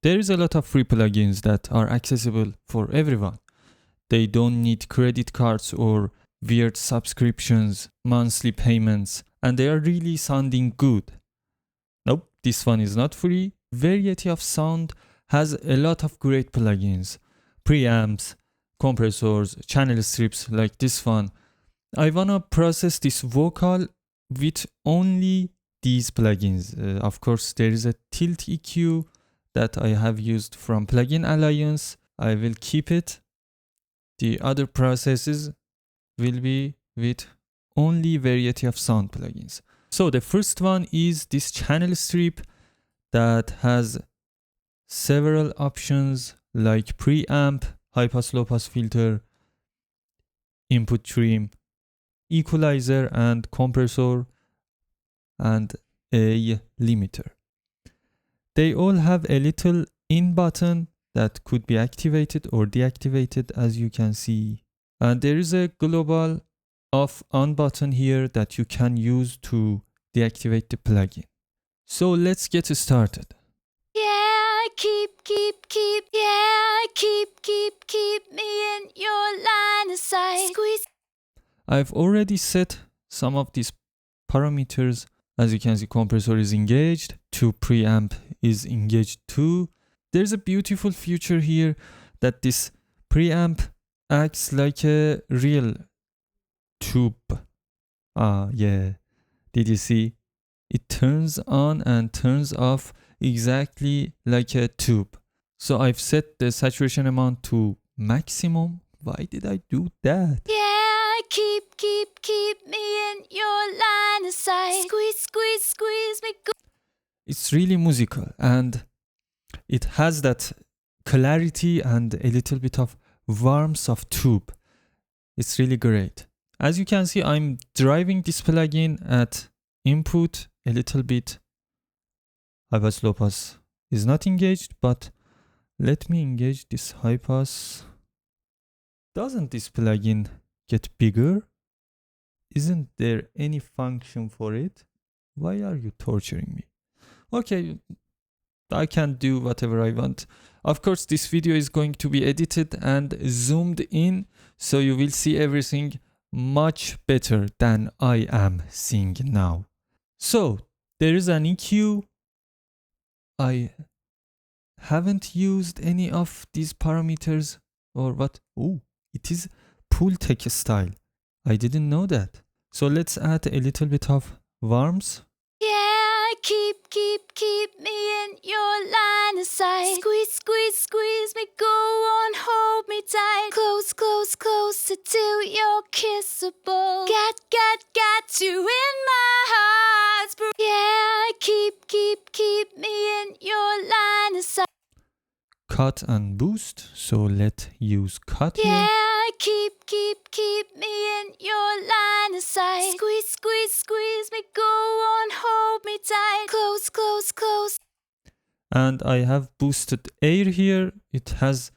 there is a lot of free plugins that are accessible for everyone. They don't need credit cards or weird subscriptions, monthly payments, and they are really sounding good. Nope, this one is not free. Variety of Sound has a lot of great plugins, preamps, compressors, channel strips like this one. I wanna process this vocal with only these plugins. Of course, there is a Tilt EQ that I have used from Plugin Alliance. I will keep it. The other processes will be with only Variety of Sound plugins. So the first one is this channel strip that has several options like preamp, high pass, low pass filter, input trim, equalizer and compressor, and a limiter. They all have a little in button that could be activated or deactivated, as you can see. And there is a global off on button here that you can use to deactivate the plugin. So let's get started. Yeah, keep me in your line of sight. Squeeze. I've already set some of these parameters. As you can see, compressor is engaged, to preamp is engaged too. There's a beautiful feature here that this preamp acts like a real tube. Yeah. Did you see? It turns on and turns off exactly like a tube. So I've set the saturation amount to maximum. Why did I do that? Yeah, keep me in your line of sight. Squeeze me good. It's really musical and it has that clarity and a little bit of warmth of tube. It's really great. As you can see, I'm driving this plugin at input a little bit. High pass, low pass is not engaged, but let me engage this high pass. Doesn't this plugin get bigger? Isn't there any function for it? Why are you torturing me? Okay, I can do whatever I want. Of course, this video is going to be edited and zoomed in, so you will see everything much better than I am seeing now. So, there is an EQ. I haven't used any of these parameters or what? Oh, it is pull tech style. I didn't know that. So let's add a little bit of warmth. Yeah, keep me in your line of sight. Squeeze me, go on, hold me tight. Closer to your kissable. Got you in my heart. Yeah, keep me in your line of sight. Cut and boost. So let's use cut here. Yeah, keep me in your line of sight. Squeeze me, go on, hold me tight. Close. And I have boosted air here. It has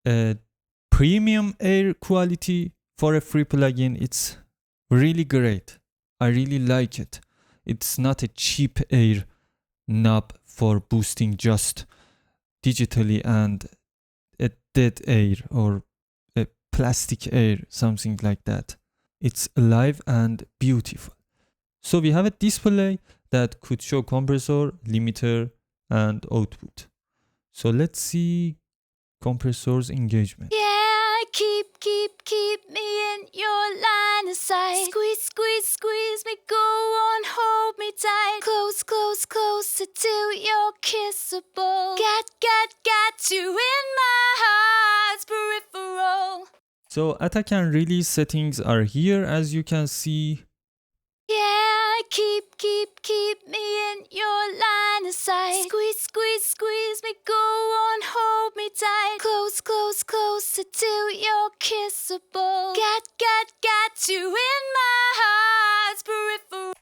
a premium air quality for a free plugin. It's really great. I really like it. It's not a cheap air knob for boosting just digitally and a dead air or a plastic air, something like that. It's alive and beautiful. So we have a display that could show compressor, limiter, and output. So let's see compressor's engagement. Yeah, keep me in your line of sight. Squeeze me, go on, hold me tight. Closer to your kissable. Got you in my heart's peripheral. So attack and release settings are here, as you can see. Yeah, keep me in your line of sight. Squeeze me, go on, hold me tight. Closer to your kissable. Got you in my heart's peripheral.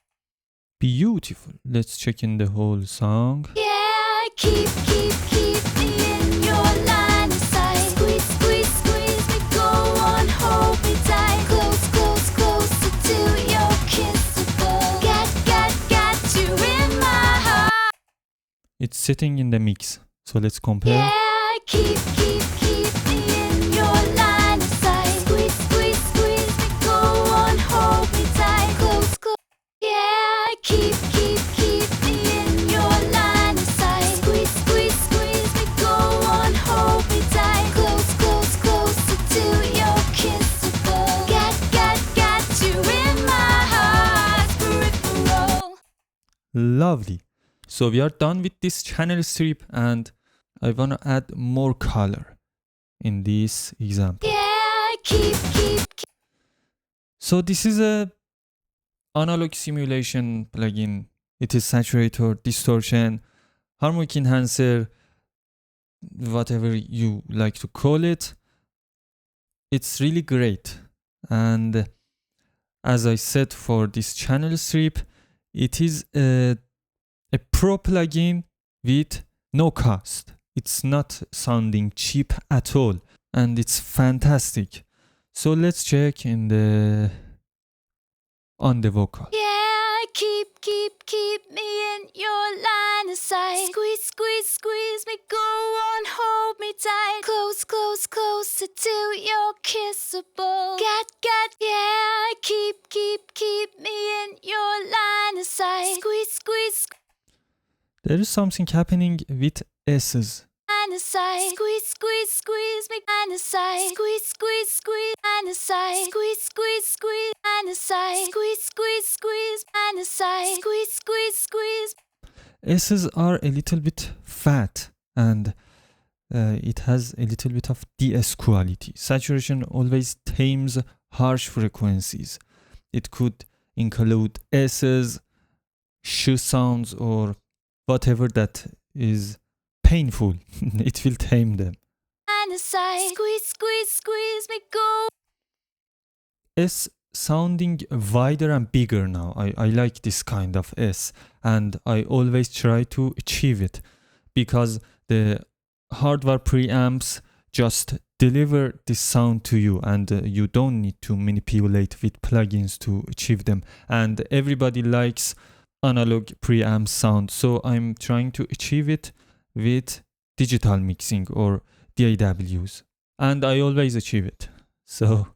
Beautiful. Let's check in the whole song. Yeah, keep me in your line of sight. Squeeze me, go on, hold me tight. Closer to your kissable. Got you in my heart. It's sitting in the mix. So let's compare. Yeah, keep me in your line of sight. Squeeze, squeeze, squeeze me, go on, hold me tight. Close, close. Yeah, keep me in your line of sight. Squeeze, squeeze, squeeze me, go on, hold me tight. Close, close, closer to your kissable. Got you in my heart's peripheral. Lovely. So we are done with this channel strip, and I want to add more color in this example. Yeah, keep. So this is a analog simulation plugin. It is saturator, distortion, harmonic enhancer, whatever you like to call it. It's really great. And as I said, for this channel strip, it is a pro plugin with no cost. It's not sounding cheap at all, and it's fantastic. So let's check on the vocal. Yeah, keep me in your line of sight. Squeeze, squeeze, squeeze me, go on, hold me tight. Close, close, closer to your kissable. Yeah, keep me in your line of sight. Squeeze, squeeze, There is something happening with S's. line of sight. Squeeze, squeeze, squeeze me, line of sight. Squeeze, squeeze, squeeze, line of sight. Squeeze, squeeze, squeeze, line of sight. Squeeze, squeeze, squeeze, line of sight. Squeeze, squeeze, squeeze. S's are a little bit fat, and it has a little bit of DS quality. Saturation always tames harsh frequencies. It could include S's, sh sounds, or whatever that is painful. It will tame them. Squeeze, squeeze, squeeze me, go. S sounding wider and bigger now. I like this kind of S, and I always try to achieve it because the hardware preamps just deliver this sound to you, and you don't need to manipulate with plugins to achieve them. And everybody likes analog preamp sound, so I'm trying to achieve it with digital mixing or DAWs, and I always achieve it. So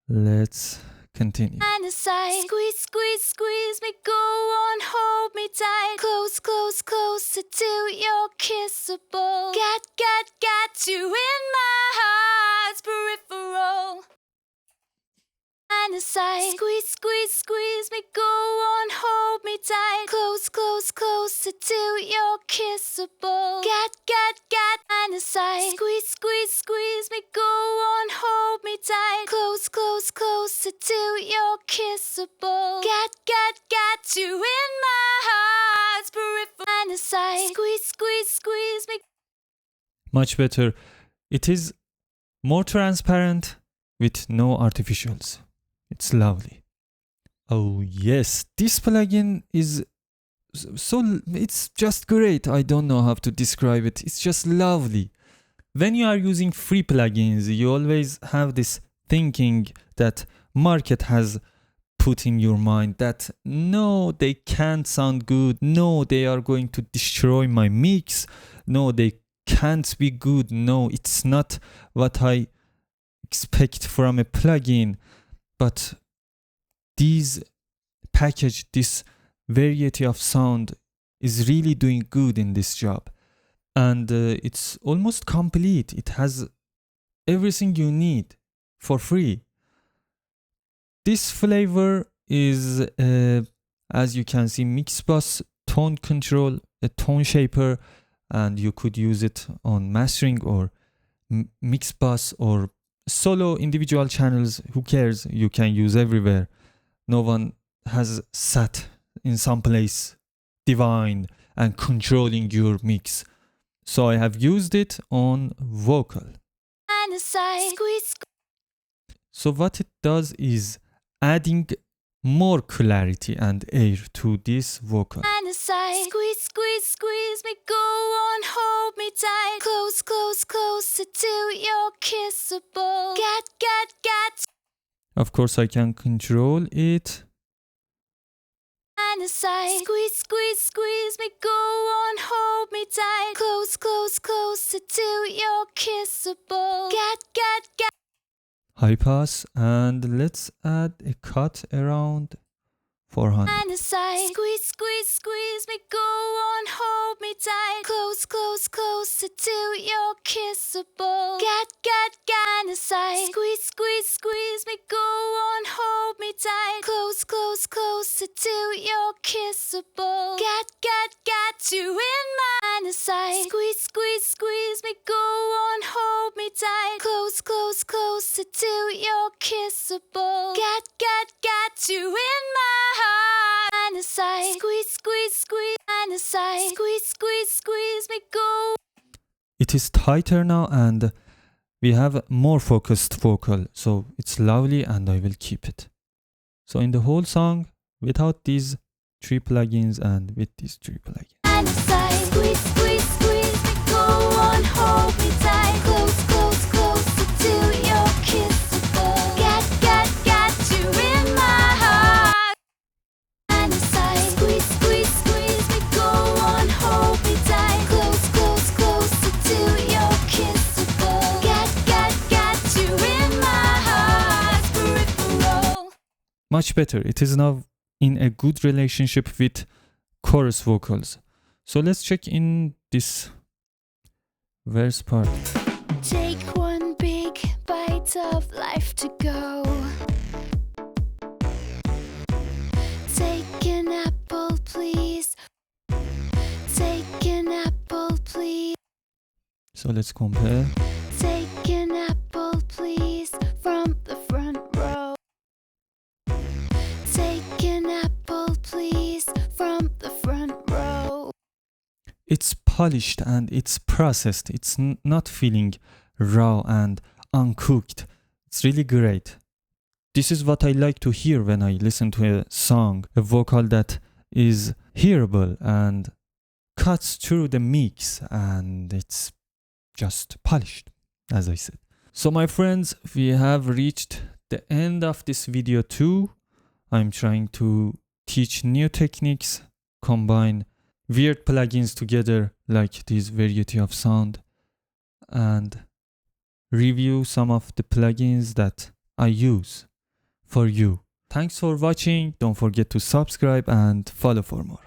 let's continue. Squeeze, squeeze, squeeze me, go on, hold me tight. Close, close, closer to your kissable. Got you in my heart's peripheral. Squeeze, squeeze, squeeze me, go on, hold me tight. Close, close, closer to your kissable. Got. Squeeze, squeeze, squeeze me, go on, hold me tight. Close, close, closer to your kissable. Got you in my heart's peripheral. Squeeze, squeeze, squeeze me. Much better. It is more transparent with no artificials. It's lovely. Oh yes, this plugin is so, it's just great. I don't know how to describe it. It's just lovely. When you are using free plugins, you always have this thinking that market has put in your mind that no, they can't sound good. No, they are going to destroy my mix. No, they can't be good. No, it's not what I expect from a plugin. But this variety of sound is really doing good in this job, and it's almost complete. It has everything you need for free. This flavor is as you can see, mix bus, tone control, a tone shaper, and you could use it on mastering or mix bus or solo individual channels. Who cares? You can use everywhere. No one has sat in some place divine and controlling your mix. So I have used it on vocal. So what it does is adding more clarity and air to this vocal. Squeeze, squeeze, squeeze me, go on, hold me tight. Close, close, closer to your kissable. Got. Of course I can control it. Squeeze, squeeze, squeeze me, go on, hold me tight. Close, Close, close, closer till you're kissable. Get. High pass, and let's add a cut around 400. Squeeze, squeeze, squeeze me, go on, hold me tight. Close, close, closer till you're kissable. Get, squeeze, squeeze, squeeze me, go on, hold me tight. Close, close, closer till you're kissable. Get you in my sight. Squeeze, squeeze, squeeze me, go on, hold me tight. Close, close, closer till you're kissable. Get you in my heart. Squeeze, squeeze, squeeze, squeeze, squeeze, squeeze me, go. It is tighter now, and we have more focused vocal, so it's lovely, and I will keep it. So in the whole song, without these 3 plugins and with these 3 plugins. Squeeze, squeeze, squeeze me, go on, hold me tight. Close, close, closer till you're kissable. Get you in my heart. Squeeze, squeeze, squeeze me, go on, hold me tight. Close, close, closer till you're kissable. Get you in my heart. Peripheral. Much better. It is now in a good relationship with chorus vocals. So let's check in this verse part. Take one big bite of life to go. Take an apple, please. Take an apple, please. So let's compare. Take an apple, please, from the front row. Take an apple, please, from the front row. It's polished and it's processed. It's not feeling raw and uncooked. It's really great. This is what I like to hear when I listen to a song, a vocal that is hearable and cuts through the mix, and it's just polished, as I said. So my friends, we have reached the end of this video too. I'm trying to teach new techniques, combine weird plugins together like this variety of sound, and review some of the plugins that I use for you. Thanks for watching. Don't forget to subscribe and follow for more.